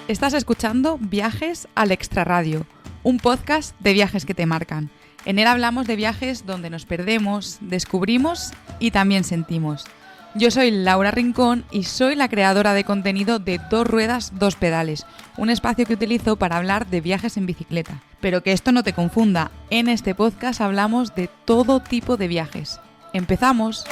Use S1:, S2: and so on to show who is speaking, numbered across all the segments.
S1: Estás escuchando Viajes al Extrarradio, un podcast de viajes que te marcan. En él hablamos de viajes donde nos perdemos, descubrimos y también sentimos. Yo soy Laura Rincón y soy la creadora de contenido de Dos Ruedas, Dos Pedales, un espacio que utilizo para hablar de viajes en bicicleta. Pero que esto no te confunda, en este podcast hablamos de todo tipo de viajes. ¡Empezamos!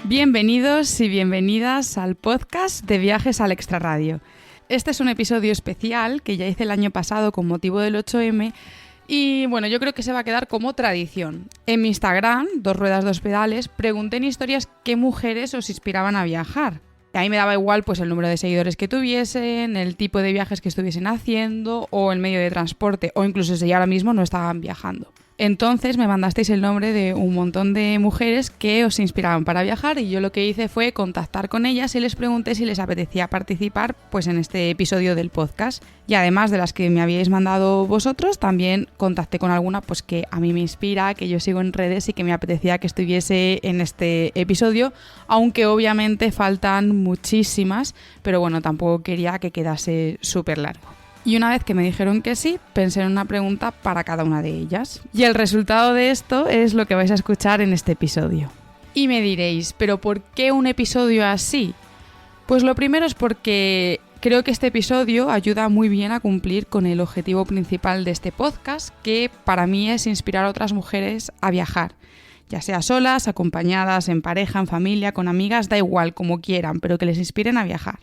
S1: Bienvenidos y bienvenidas al podcast de Viajes al Extrarradio. Este es un episodio especial que ya hice el año pasado con motivo del 8M y bueno, yo creo que se va a quedar como tradición. En mi Instagram, Dos Ruedas, Dos Pedales, pregunté en historias qué mujeres os inspiraban a viajar. A mí me daba igual pues el número de seguidores que tuviesen, el tipo de viajes que estuviesen haciendo o el medio de transporte o incluso si ahora mismo no estaban viajando. Entonces me mandasteis el nombre de un montón de mujeres que os inspiraban para viajar y yo lo que hice fue contactar con ellas y les pregunté si les apetecía participar pues en este episodio del podcast. Y además de las que me habíais mandado vosotros, también contacté con alguna pues que a mí me inspira, que yo sigo en redes y que me apetecía que estuviese en este episodio, aunque obviamente faltan muchísimas, pero bueno, tampoco quería que quedase súper largo. Y una vez que me dijeron que sí, pensé en una pregunta para cada una de ellas. Y el resultado de esto es lo que vais a escuchar en este episodio. Y me diréis, ¿pero por qué un episodio así? Pues lo primero es porque creo que este episodio ayuda muy bien a cumplir con el objetivo principal de este podcast, que para mí es inspirar a otras mujeres a viajar. Ya sea solas, acompañadas, en pareja, en familia, con amigas, da igual, como quieran, pero que les inspiren a viajar.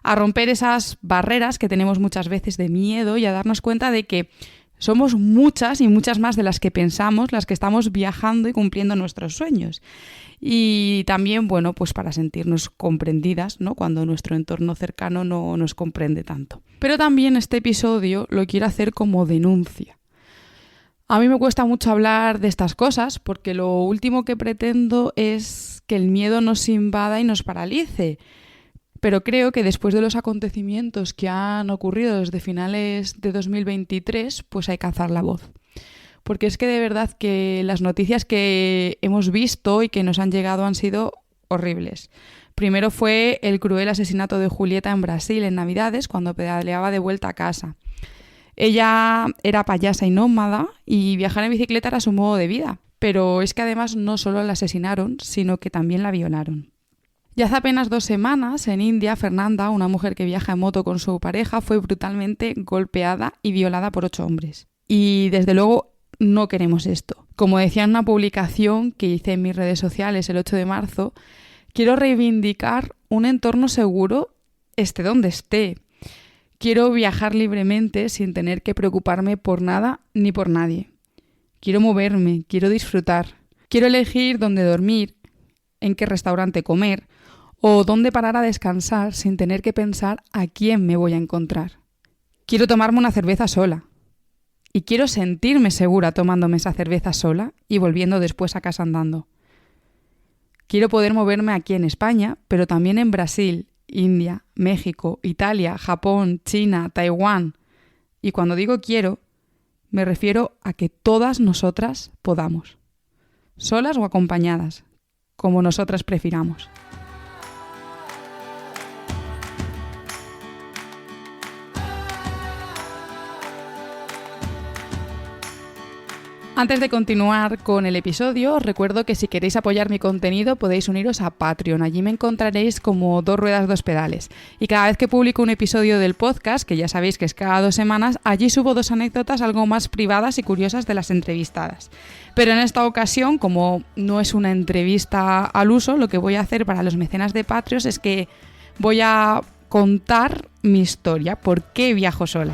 S1: A romper esas barreras que tenemos muchas veces de miedo y a darnos cuenta de que somos muchas y muchas más de las que pensamos, las que estamos viajando y cumpliendo nuestros sueños. Y también, bueno, pues para sentirnos comprendidas, ¿no? Cuando nuestro entorno cercano no nos comprende tanto. Pero también este episodio lo quiero hacer como denuncia. A mí me cuesta mucho hablar de estas cosas porque lo último que pretendo es que el miedo nos invada y nos paralice. Pero creo que después de los acontecimientos que han ocurrido desde finales de 2023, pues hay que alzar la voz. Porque es que de verdad que las noticias que hemos visto y que nos han llegado han sido horribles. Primero fue el cruel asesinato de Julieta en Brasil en Navidades, cuando pedaleaba de vuelta a casa. Ella era payasa y nómada y viajar en bicicleta era su modo de vida. Pero es que además no solo la asesinaron, sino que también la violaron. Y hace apenas 2 semanas, en India, Fernanda, una mujer que viaja en moto con su pareja, fue brutalmente golpeada y violada por 8 hombres. Y desde luego no queremos esto. Como decía en una publicación que hice en mis redes sociales el 8 de marzo, quiero reivindicar un entorno seguro, esté donde esté. Quiero viajar libremente sin tener que preocuparme por nada ni por nadie. Quiero moverme, quiero disfrutar. Quiero elegir dónde dormir, en qué restaurante comer o dónde parar a descansar sin tener que pensar a quién me voy a encontrar. Quiero tomarme una cerveza sola y quiero sentirme segura tomándome esa cerveza sola y volviendo después a casa andando. Quiero poder moverme aquí en España, pero también en Brasil, India, México, Italia, Japón, China, Taiwán. Y cuando digo quiero, me refiero a que todas nosotras podamos, solas o acompañadas, como nosotras prefiramos. Antes de continuar con el episodio, os recuerdo que si queréis apoyar mi contenido podéis uniros a Patreon. Allí me encontraréis como Dos Ruedas, Dos Pedales. Y cada vez que publico un episodio del podcast, que ya sabéis que es cada 2 semanas, allí subo 2 anécdotas algo más privadas y curiosas de las entrevistadas. Pero en esta ocasión, como no es una entrevista al uso, lo que voy a hacer para los mecenas de Patreon es que voy a contar mi historia, por qué viajo sola.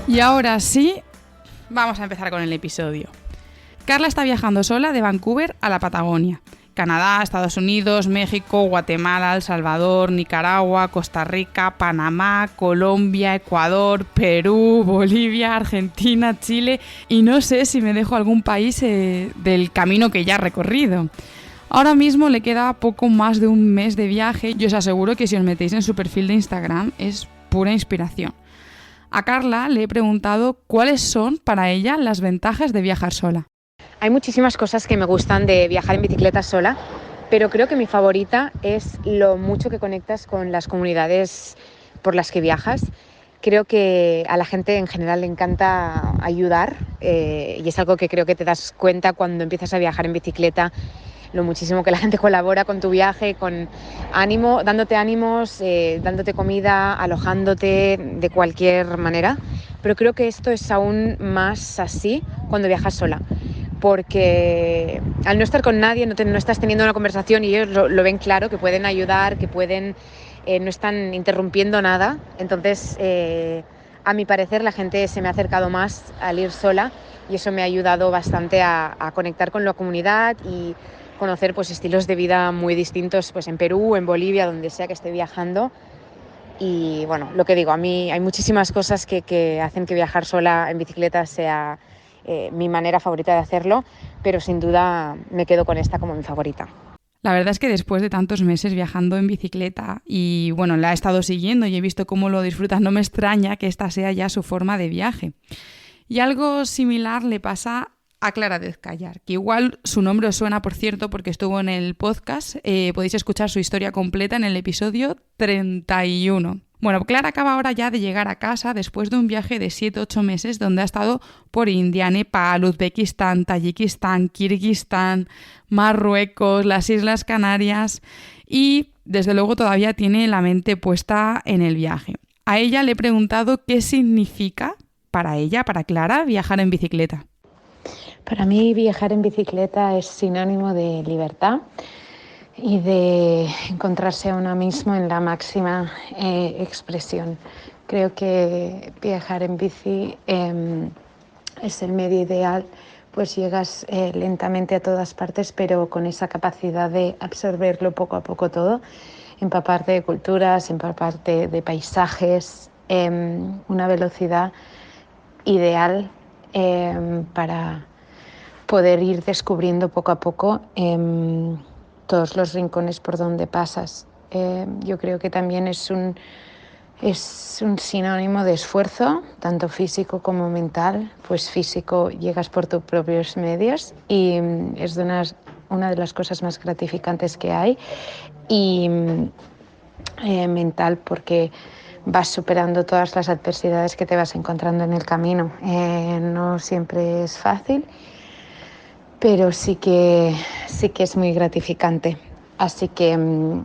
S1: Y ahora sí, vamos a empezar con el episodio. Carla está viajando sola de Vancouver a la Patagonia. Canadá, Estados Unidos, México, Guatemala, El Salvador, Nicaragua, Costa Rica, Panamá, Colombia, Ecuador, Perú, Bolivia, Argentina, Chile y no sé si me dejo algún país del camino que ya ha recorrido. Ahora mismo le queda poco más de un mes de viaje y os aseguro que si os metéis en su perfil de Instagram es pura inspiración. A Carla le he preguntado cuáles son para ella las ventajas de viajar sola.
S2: Hay muchísimas cosas que me gustan de viajar en bicicleta sola, pero creo que mi favorita es lo mucho que conectas con las comunidades por las que viajas. Creo que a la gente en general le encanta ayudar y es algo que creo que te das cuenta cuando empiezas a viajar en bicicleta, lo muchísimo que la gente colabora con tu viaje, con ánimo, dándote ánimos, dándote comida, alojándote de cualquier manera. Pero creo que esto es aún más así cuando viajas sola, porque al no estar con nadie no estás teniendo una conversación y ellos lo ven claro, que pueden ayudar, que pueden, no están interrumpiendo nada. Entonces, a mi parecer, la gente se me ha acercado más al ir sola y eso me ha ayudado bastante a conectar con la comunidad y conocer pues estilos de vida muy distintos pues en Perú, en Bolivia, donde sea que esté viajando. Y bueno, lo que digo, a mí hay muchísimas cosas que hacen que viajar sola en bicicleta sea mi manera favorita de hacerlo, pero sin duda me quedo con esta como mi favorita.
S1: La verdad es que después de tantos meses viajando en bicicleta y bueno, la he estado siguiendo y he visto cómo lo disfrutas, no me extraña que esta sea ya su forma de viaje. Y algo similar le pasa a Clara Dezcayar, que igual su nombre os suena, por cierto, porque estuvo en el podcast. Podéis escuchar su historia completa en el episodio 31. Bueno, Clara acaba ahora ya de llegar a casa después de un viaje de 7-8 meses donde ha estado por India, Nepal, Uzbekistán, Tayikistán, Kirguistán, Marruecos, las Islas Canarias y desde luego todavía tiene la mente puesta en el viaje. A ella le he preguntado qué significa para ella, para Clara, viajar en bicicleta.
S2: Para mí viajar en bicicleta es sinónimo de libertad y de encontrarse a uno mismo en la máxima expresión. Creo que viajar en bici es el medio ideal, pues llegas lentamente a todas partes, pero con esa capacidad de absorberlo poco a poco todo, empaparte de culturas, empaparte de paisajes, una velocidad ideal para poder ir descubriendo poco a poco todos los rincones por donde pasas. Yo creo que también es un sinónimo de esfuerzo, tanto físico como mental. Pues físico llegas por tus propios medios y es una de las cosas más gratificantes que hay. Y mental porque vas superando todas las adversidades que te vas encontrando en el camino. No siempre es fácil, pero sí que es muy gratificante. Así que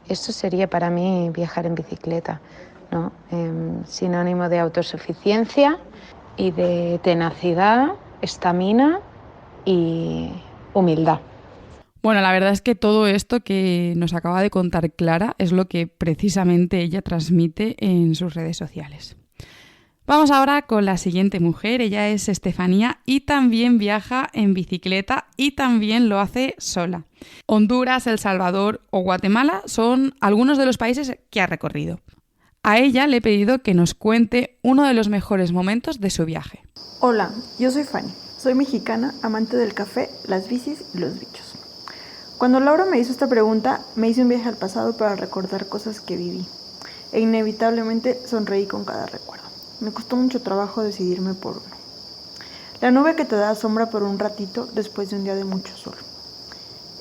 S2: eso sería para mí viajar en bicicleta, ¿no? Sinónimo de autosuficiencia y de tenacidad, estamina y humildad.
S1: Bueno, la verdad es que todo esto que nos acaba de contar Clara es lo que precisamente ella transmite en sus redes sociales. Vamos ahora con la siguiente mujer, ella es Estefanía y también viaja en bicicleta y también lo hace sola. Honduras, El Salvador o Guatemala son algunos de los países que ha recorrido. A ella le he pedido que nos cuente uno de los mejores momentos de su viaje.
S3: Hola, yo soy Fanny, soy mexicana, amante del café, las bicis y los bichos. Cuando Laura me hizo esta pregunta, me hice un viaje al pasado para recordar cosas que viví e inevitablemente sonreí con cada recuerdo. Me costó mucho trabajo decidirme por uno. La nube que te da sombra por un ratito después de un día de mucho sol.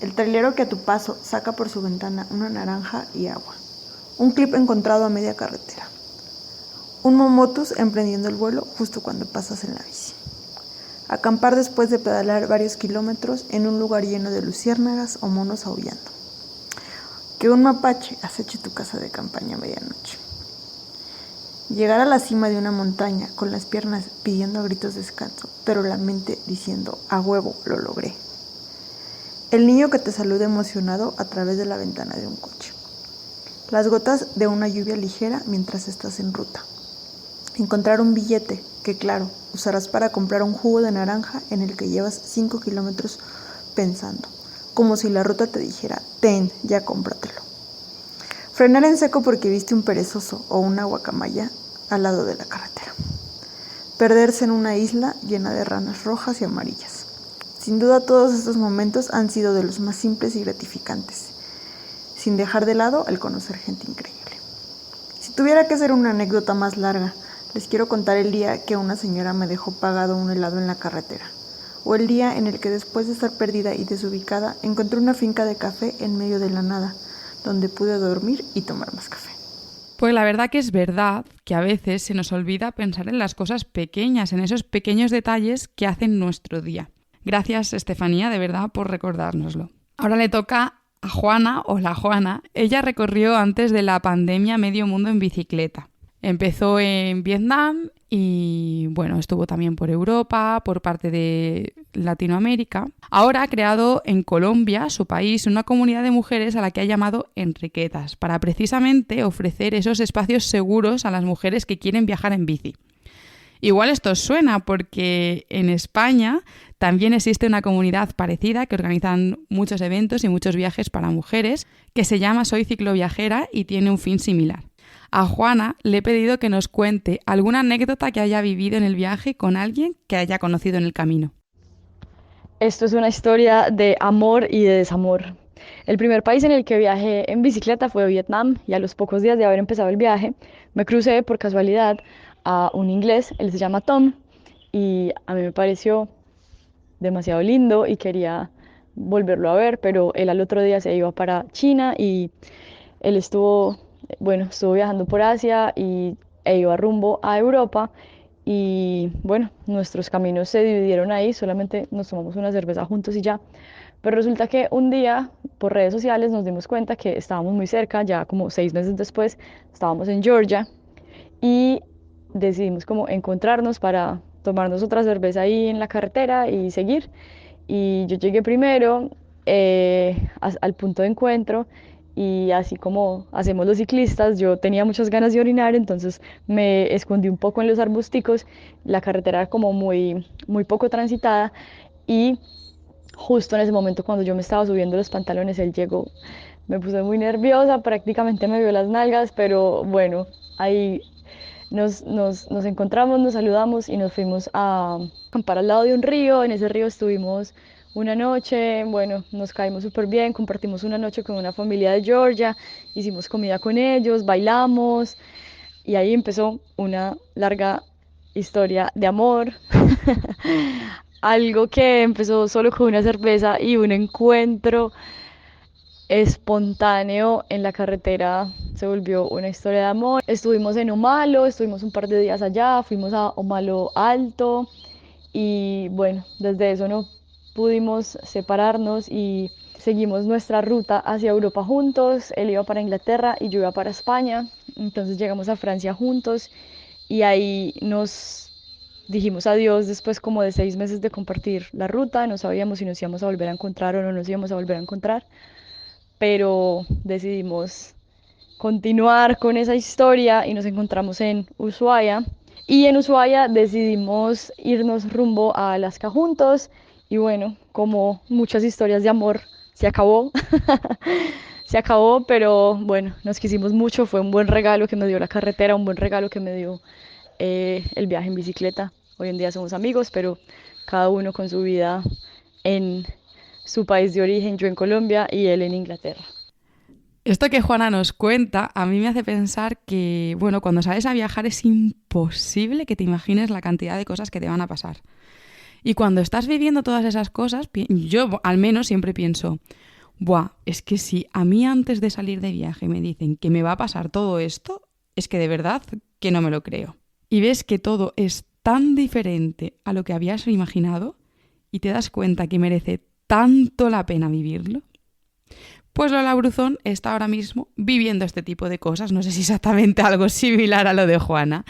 S3: El trailero que a tu paso saca por su ventana una naranja y agua. Un clip encontrado a media carretera. Un momotus emprendiendo el vuelo justo cuando pasas en la bici. Acampar después de pedalar varios kilómetros en un lugar lleno de luciérnagas o monos aullando. Que un mapache aceche tu casa de campaña a medianoche. Llegar a la cima de una montaña con las piernas pidiendo a gritos descanso, pero la mente diciendo, a huevo, lo logré. El niño que te saluda emocionado a través de la ventana de un coche. Las gotas de una lluvia ligera mientras estás en ruta. Encontrar un billete que, claro, usarás para comprar un jugo de naranja en el que llevas 5 kilómetros pensando, como si la ruta te dijera, ten, ya cómpratelo. Frenar en seco porque viste un perezoso o una guacamaya al lado de la carretera. Perderse en una isla llena de ranas rojas y amarillas. Sin duda todos estos momentos han sido de los más simples y gratificantes, sin dejar de lado el conocer gente increíble. Si tuviera que hacer una anécdota más larga, les quiero contar el día que una señora me dejó pagado un helado en la carretera, o el día en el que después de estar perdida y desubicada encontré una finca de café en medio de la nada, donde pude dormir y tomar más café.
S1: Pues la verdad que es verdad que a veces se nos olvida pensar en las cosas pequeñas, en esos pequeños detalles que hacen nuestro día. Gracias, Estefanía, de verdad, por recordárnoslo. Ahora le toca a Juana, o la Juana. Ella recorrió antes de la pandemia medio mundo en bicicleta. Empezó en Vietnam y, bueno, estuvo también por Europa, por parte de Latinoamérica. Ahora ha creado en Colombia, su país, una comunidad de mujeres a la que ha llamado Enriquetas, para precisamente ofrecer esos espacios seguros a las mujeres que quieren viajar en bici. Igual esto os suena porque en España también existe una comunidad parecida que organizan muchos eventos y muchos viajes para mujeres, que se llama Soy Cicloviajera y tiene un fin similar. A Juana le he pedido que nos cuente alguna anécdota que haya vivido en el viaje con alguien que haya conocido en el camino.
S4: Esto es una historia de amor y de desamor. El primer país en el que viajé en bicicleta fue Vietnam y a los pocos días de haber empezado el viaje me crucé por casualidad a un inglés, él se llama Tom, y a mí me pareció demasiado lindo y quería volverlo a ver, pero él al otro día se iba para China y él estuvo viajando por Asia e iba rumbo a Europa y bueno, nuestros caminos se dividieron ahí, solamente nos tomamos una cerveza juntos y ya. Pero resulta que un día por redes sociales nos dimos cuenta que estábamos muy cerca, ya como 6 meses después estábamos en Georgia y decidimos como encontrarnos para tomarnos otra cerveza ahí en la carretera y seguir. Y yo llegué primero al punto de encuentro y así como hacemos los ciclistas, yo tenía muchas ganas de orinar, entonces me escondí un poco en los arbusticos. La carretera era como muy poco transitada y justo en ese momento cuando yo me estaba subiendo los pantalones, él llegó. Me puse muy nerviosa, prácticamente me vio las nalgas, pero bueno, ahí nos encontramos, nos saludamos y nos fuimos a acampar al lado de un río. En ese río estuvimos una noche, bueno, nos caímos súper bien, compartimos una noche con una familia de Georgia, hicimos comida con ellos, bailamos y ahí empezó una larga historia de amor. Algo que empezó solo con una cerveza y un encuentro espontáneo en la carretera se volvió una historia de amor. Estuvimos en Omalo, estuvimos un par de días allá, fuimos a Omalo Alto y bueno, desde eso no pudimos separarnos y seguimos nuestra ruta hacia Europa juntos. Él iba para Inglaterra y yo iba para España, entonces llegamos a Francia juntos y ahí nos dijimos adiós después como de 6 meses de compartir la ruta. No sabíamos si nos íbamos a volver a encontrar o no nos íbamos a volver a encontrar, pero decidimos continuar con esa historia y nos encontramos en Ushuaia. Y en Ushuaia decidimos irnos rumbo a Alaska juntos y bueno, como muchas historias de amor, se acabó. Se acabó, pero bueno, nos quisimos mucho, fue un buen regalo que me dio la carretera, un buen regalo que me dio el viaje en bicicleta. Hoy en día somos amigos, pero cada uno con su vida en su país de origen, yo en Colombia y él en Inglaterra.
S1: Esto que Juana nos cuenta a mí me hace pensar que, bueno, cuando sales a viajar es imposible que te imagines la cantidad de cosas que te van a pasar. Y cuando estás viviendo todas esas cosas, yo al menos siempre pienso, buah, es que si a mí antes de salir de viaje me dicen que me va a pasar todo esto, es que de verdad que no me lo creo. Y ves que todo es tan diferente a lo que habías imaginado y te das cuenta que merece tanto la pena vivirlo. Pues Lola Bruzón está ahora mismo viviendo este tipo de cosas, no sé si exactamente algo similar a lo de Juana.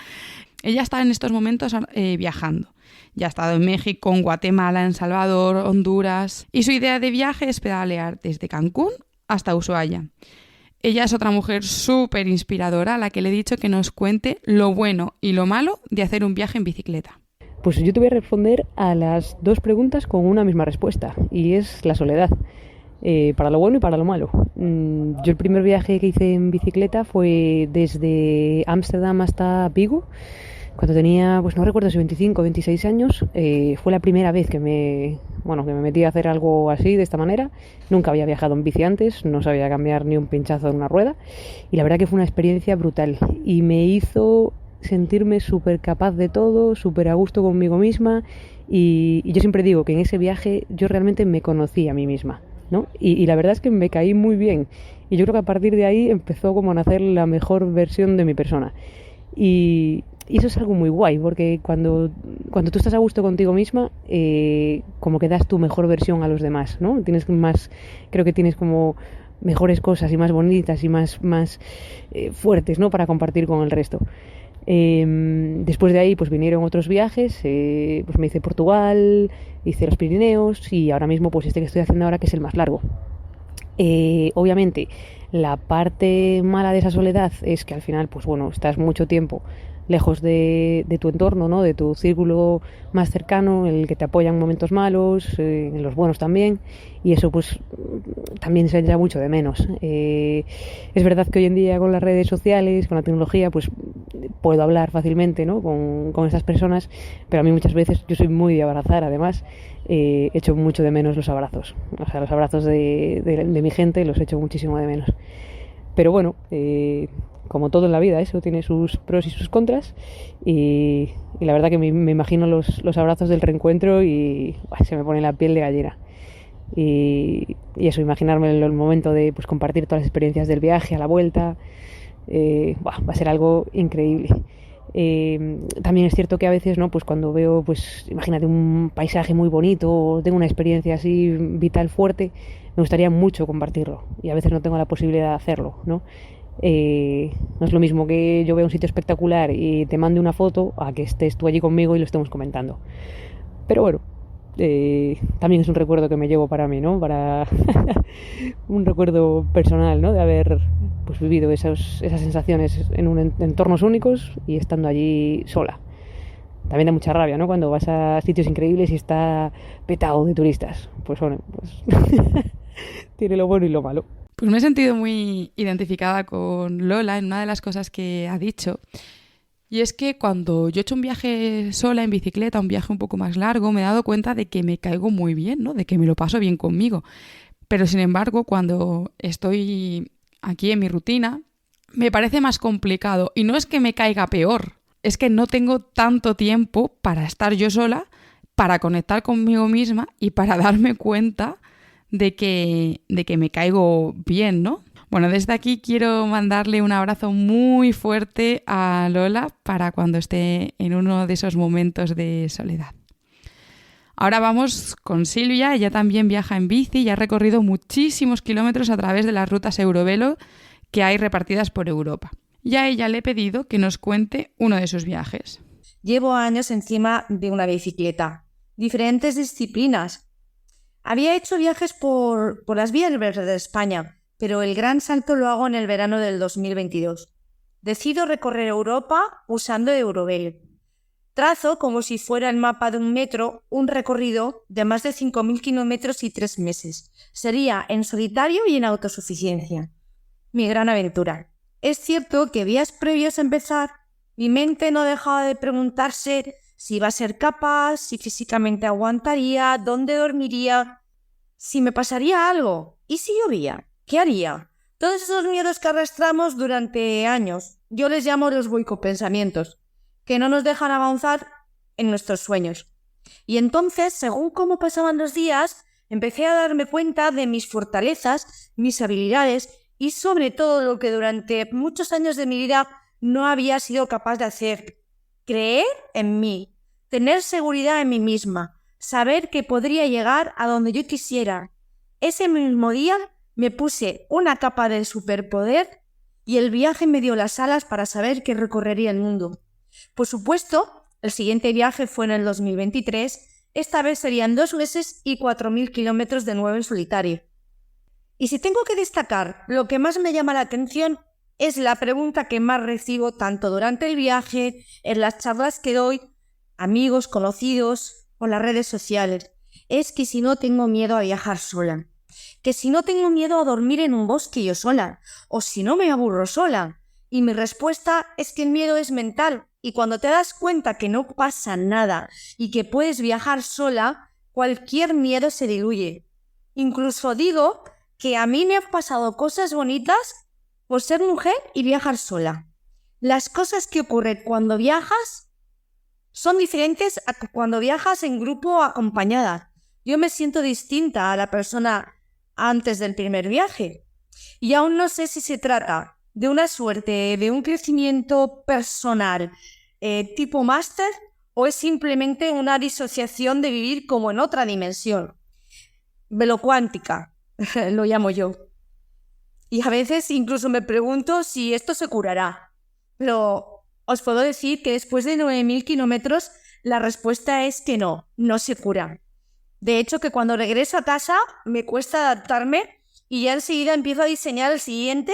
S1: Ella está en estos momentos viajando. Ya ha estado en México, en Guatemala, en Salvador, Honduras. Y su idea de viaje es pedalear desde Cancún hasta Ushuaia. Ella es otra mujer súper inspiradora a la que le he dicho que nos cuente lo bueno y lo malo de hacer un viaje en bicicleta.
S5: Pues yo te voy a responder a las 2 preguntas con una misma respuesta, y es la soledad, para lo bueno y para lo malo. Yo el primer viaje que hice en bicicleta fue desde Ámsterdam hasta Vigo, cuando tenía, pues no recuerdo si 25 o 26 años. Fue la primera vez que me metí a hacer algo así, de esta manera. Nunca había viajado en bici antes, no sabía cambiar ni un pinchazo en una rueda, y la verdad que fue una experiencia brutal y me hizo sentirme súper capaz de todo, súper a gusto conmigo misma Y yo siempre digo que en ese viaje yo realmente me conocí a mí misma, ¿no? Y la verdad es que me caí muy bien. Y yo creo que a partir de ahí empezó como a nacer la mejor versión de mi persona. Y eso es algo muy guay, porque cuando tú estás a gusto contigo misma, como que das tu mejor versión a los demás, ¿no? Creo que tienes como mejores cosas y más bonitas y más fuertes, ¿no? Para compartir con el resto. Después de ahí pues vinieron otros viajes, pues me hice Portugal, hice los Pirineos y ahora mismo pues este que estoy haciendo ahora, que es el más largo. Obviamente la parte mala de esa soledad es que al final pues bueno, estás mucho tiempo lejos de tu entorno, ¿no? De tu círculo más cercano, en el que te apoyan en momentos malos, en los buenos también, y eso pues también se echa mucho de menos. Es verdad que hoy en día con las redes sociales, con la tecnología, pues puedo hablar fácilmente, ¿no? con esas personas, pero a mí muchas veces, yo soy muy de abrazar, además, echo mucho de menos los abrazos. O sea, los abrazos de mi gente los echo muchísimo de menos. Pero bueno, como todo en la vida, eso tiene sus pros y sus contras, y la verdad que me imagino los abrazos del reencuentro y se me pone la piel de gallina. Y eso, imaginarme el momento de pues compartir todas las experiencias del viaje a la vuelta, va a ser algo increíble. También es cierto que a veces, ¿no? Pues cuando veo, pues imagínate un paisaje muy bonito o tengo una experiencia así vital fuerte, me gustaría mucho compartirlo y a veces no tengo la posibilidad de hacerlo, ¿no? No es lo mismo que yo vea un sitio espectacular y te mande una foto a que estés tú allí conmigo y lo estemos comentando. Pero bueno, también es un recuerdo que me llevo para mí, ¿no? Para un recuerdo personal, ¿no? De haber pues vivido esas sensaciones en entornos únicos y estando allí sola. También da mucha rabia, ¿no? Cuando vas a sitios increíbles y está petado de turistas. Pues bueno, pues tiene lo bueno y lo malo.
S1: Pues me he sentido muy identificada con Lola en una de las cosas que ha dicho. Y es que cuando yo he hecho un viaje sola en bicicleta, un viaje un poco más largo, me he dado cuenta de que me caigo muy bien, ¿no? De que me lo paso bien conmigo. Pero sin embargo, cuando estoy aquí en mi rutina, me parece más complicado. Y no es que me caiga peor, es que no tengo tanto tiempo para estar yo sola, para conectar conmigo misma y para darme cuenta de que me caigo bien, ¿no? Bueno, desde aquí quiero mandarle un abrazo muy fuerte a Lola para cuando esté en uno de esos momentos de soledad. Ahora vamos con Silvia. Ella también viaja en bici y ha recorrido muchísimos kilómetros a través de las rutas Eurovelo que hay repartidas por Europa. Y a ella le he pedido que nos cuente uno de sus viajes.
S6: Llevo años encima de una bicicleta, diferentes disciplinas. Había hecho viajes por las vías verdes de España, pero el gran salto lo hago en el verano del 2022. Decido recorrer Europa usando Eurovelo. Trazo, como si fuera el mapa de un metro, un recorrido de más de 5.000 kilómetros y 3 meses. Sería en solitario y en autosuficiencia. Mi gran aventura. Es cierto que días previos a empezar, mi mente no dejaba de preguntarse si iba a ser capaz, si físicamente aguantaría, dónde dormiría, si me pasaría algo, y si llovía, ¿qué haría? Todos esos miedos que arrastramos durante años, yo les llamo los boicot-pensamientos, que no nos dejan avanzar en nuestros sueños. Y entonces, según cómo pasaban los días, empecé a darme cuenta de mis fortalezas, mis habilidades y sobre todo lo que durante muchos años de mi vida no había sido capaz de hacer. Creer en mí, tener seguridad en mí misma, saber que podría llegar a donde yo quisiera. Ese mismo día me puse una capa de superpoder y el viaje me dio las alas para saber que recorrería el mundo. Por supuesto, el siguiente viaje fue en el 2023, esta vez serían 2 meses y 4.000 kilómetros de nuevo en solitario. Y si tengo que destacar lo que más me llama la atención, es la pregunta que más recibo tanto durante el viaje, en las charlas que doy, amigos, conocidos o las redes sociales. Es que si no tengo miedo a viajar sola, que si no tengo miedo a dormir en un bosque yo sola, o si no me aburro sola. Y mi respuesta es que el miedo es mental, y cuando te das cuenta que no pasa nada y que puedes viajar sola, cualquier miedo se diluye. Incluso digo que a mí me han pasado cosas bonitas por ser mujer y viajar sola. Las cosas que ocurren cuando viajas son diferentes a cuando viajas en grupo o acompañada. Yo me siento distinta a la persona antes del primer viaje. Y aún no sé si se trata de una suerte, de un crecimiento personal tipo máster, o es simplemente una disociación de vivir como en otra dimensión. Velocuántica, lo llamo yo. Y a veces incluso me pregunto si esto se curará. Pero os puedo decir que después de 9.000 kilómetros, la respuesta es que no se cura. De hecho, que cuando regreso a casa me cuesta adaptarme y ya enseguida empiezo a diseñar el siguiente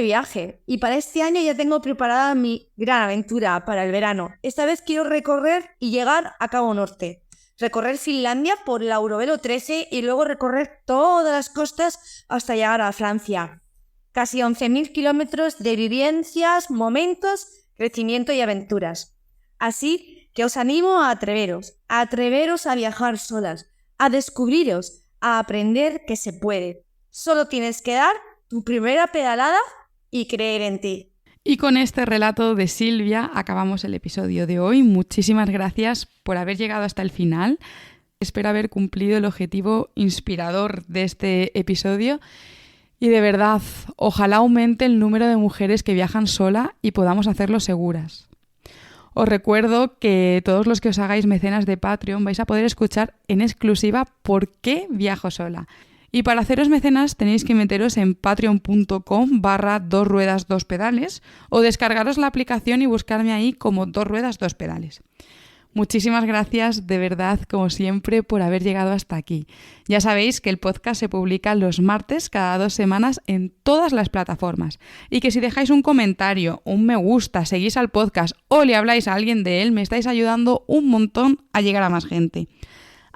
S6: viaje. Y para este año ya tengo preparada mi gran aventura para el verano. Esta vez quiero recorrer y llegar a Cabo Norte. Recorrer Finlandia por el Eurovelo 13 y luego recorrer todas las costas hasta llegar a Francia. Casi 11.000 kilómetros de vivencias, momentos, crecimiento y aventuras. Así que os animo a atreveros a viajar solas, a descubriros, a aprender que se puede. Solo tienes que dar tu primera pedalada y creer en ti.
S1: Y con este relato de Silvia acabamos el episodio de hoy. Muchísimas gracias por haber llegado hasta el final. Espero haber cumplido el objetivo inspirador de este episodio. Y de verdad, ojalá aumente el número de mujeres que viajan sola y podamos hacerlo seguras. Os recuerdo que todos los que os hagáis mecenas de Patreon vais a poder escuchar en exclusiva por qué viajo sola. Y para haceros mecenas tenéis que meteros en patreon.com/2ruedas2pedales o descargaros la aplicación y buscarme ahí como 2 ruedas 2 pedales. Muchísimas gracias de verdad, como siempre, por haber llegado hasta aquí. Ya sabéis que el podcast se publica los martes cada 2 semanas en todas las plataformas y que si dejáis un comentario, un me gusta, seguís al podcast o le habláis a alguien de él, me estáis ayudando un montón a llegar a más gente.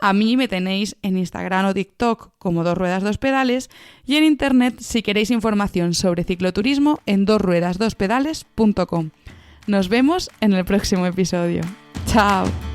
S1: A mí me tenéis en Instagram o TikTok como 2 ruedas 2 pedales y en internet si queréis información sobre cicloturismo en 2ruedas2pedales.com. Nos vemos en el próximo episodio. ¡Chao!